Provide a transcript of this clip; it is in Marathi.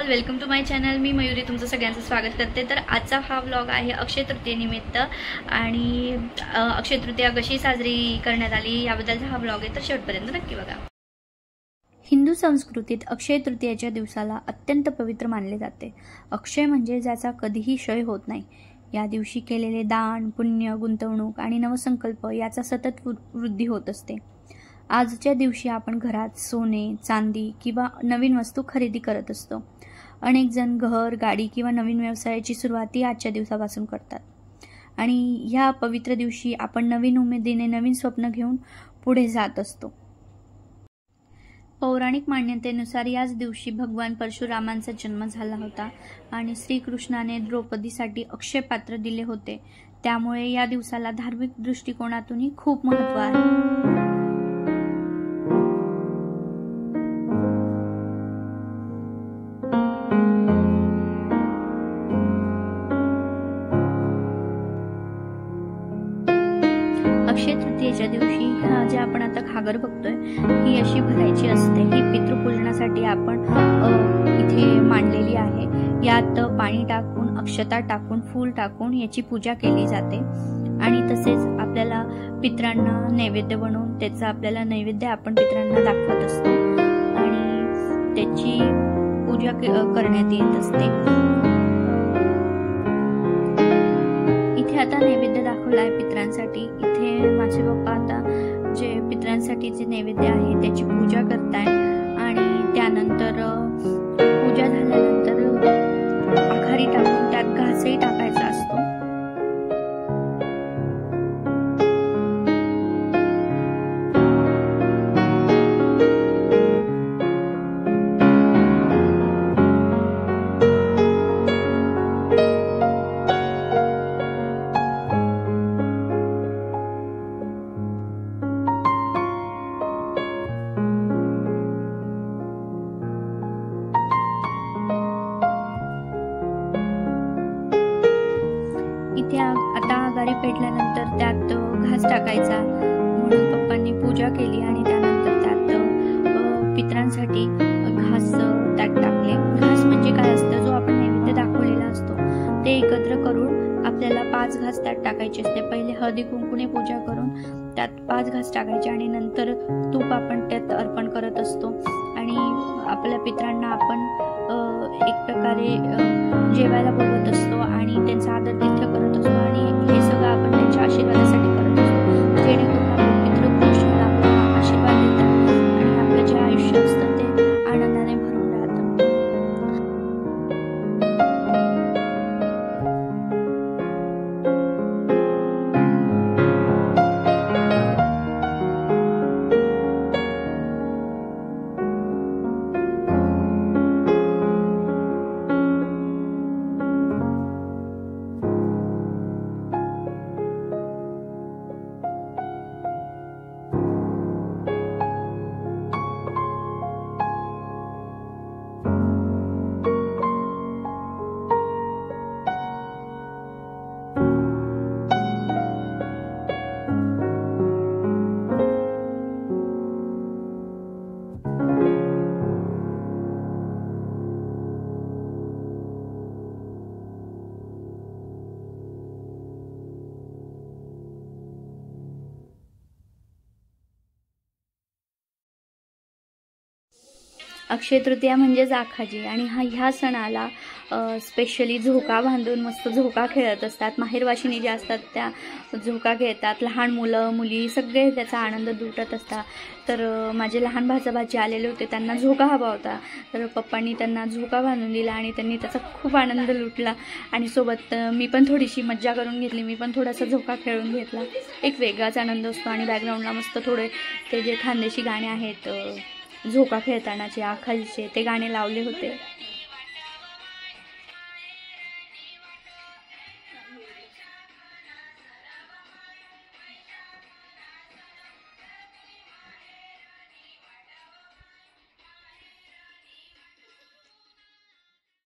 All, welcome to my channel. मी मयुरी तुमचं सगळ्यांचं स्वागत करते। तर आजचा हा व्लॉग आहे अक्षय तृतीयेनिमित्त आणि अक्षय तृतीया कशी साजरी करण्यात आली याबद्दलचा हा व्लॉग आहे, तर शेवटपर्यंत नक्की बघा। हिंदू संस्कृतीत अक्षय तृतीयेच्या दिवसाला अत्यंत पवित्र मानले जाते। अक्षय म्हणजे ज्याचा कधीही क्षय होत नाही। या दिवशी केलेले दान, पुण्य, गुंतवणूक आणि नवसंकल्प याचा सतत वृद्धी होत असते। आजच्या दिवशी आपण घरात सोने, चांदी किंवा नवीन वस्तू खरेदी करत असतो। अनेक जण घर, गाडी किंवा नवीन व्यवसायाची सुरुवात आजच्या दिवसापासून करतात आणि ह्या पवित्र दिवशी आपण नवीन उमेदीने नवीन स्वप्न घेऊन पुढे जात असतो। पौराणिक मान्यतेनुसार याच दिवशी भगवान परशुरामांचा जन्म झाला होता आणि श्रीकृष्णाने द्रौपदीसाठी अक्षय पात्र दिले होते। त्यामुळे या दिवसाला धार्मिक दृष्टिकोनातूनही खूप महत्त्व आहे। अक्षय तृतीयेच्या दिवशी जे आपण आता घागर बघतोय ही अशी भरायची असते। ही पितृपूजनासाठी आपण इथे मांडलेली आहे। यात पाणी टाकून, अक्षता टाकून, फूल टाकून याची पूजा केली जाते आणि तसेच आपल्याला पितरांना नैवेद्य बनवून त्याचा आपल्याला नैवेद्य आपण पितरांना दाखवत असतो आणि त्याची पूजा करण्यात येत असते। इथे आता नैवेद्य दाखवला आहे पितरांसाठी। इथे माझे पप्पा आता जे पितरांसाठी जे नैवेद्य आहे त्याची पूजा करताय आणि त्यानंतर पूजा झाल्यानंतर आखारी टाकून त्यात घासही टाकायचा असतो। इथे आता आघारी पेटल्यानंतर त्यात घास टाकायचा म्हणून पप्पांनी पूजा केली आणि त्यानंतर त्यात पितरांसाठी घास त्यात टाकले। घास म्हणजे काय असतं, जो आपण नैवेद्य दाखवलेला असतो ते एकत्र करून आपल्याला 5 घास त्यात टाकायचे असते। पहिले हळदी कुंकूने पूजा करून त्यात 5 घास टाकायचे आणि नंतर तूप आपण त्यात अर्पण करत असतो आणि आपल्या पितरांना आपण एक प्रकारे जेवायला बोलवत असतो आणि त्यांचा आदर तिथ्य करत असतो आणि हे सगळं आपण त्यांच्या आशीर्वादासाठी करत असतो, जेणेकरून आपले पितृ खुश होऊन आपल्याला आशीर्वाद देतात आणि आपलं जे आयुष्य असतं ते आनंदाने भरून राहतं। अक्षय तृतीया म्हणजेच आखाजी आणि ह्या सणाला स्पेशली झोका बांधून मस्त झोका खेळत असतात। माहेरवाशिणी ज्या असतात त्या झोका खेळतात, लहान मुलं मुली सगळे त्याचा आनंद लुटत असतात। तर माझे लहान भाचा-भाची आलेले होते, त्यांना झोका हवा होता, तर पप्पांनी त्यांना झोका बांधून दिला आणि त्यांनी त्याचा खूप आनंद लुटला आणि सोबत मी पण थोडीशी मज्जा करून घेतली। मी पण थोडासा झोका खेळून घेतला। एक वेगळाच आनंद असतो आणि बॅकग्राऊंडला मस्त थोडे ते जे खानदेशी गाणे आहेत झोका खेळतानाचे, आखाजीचे, ते गाणे लावले होते।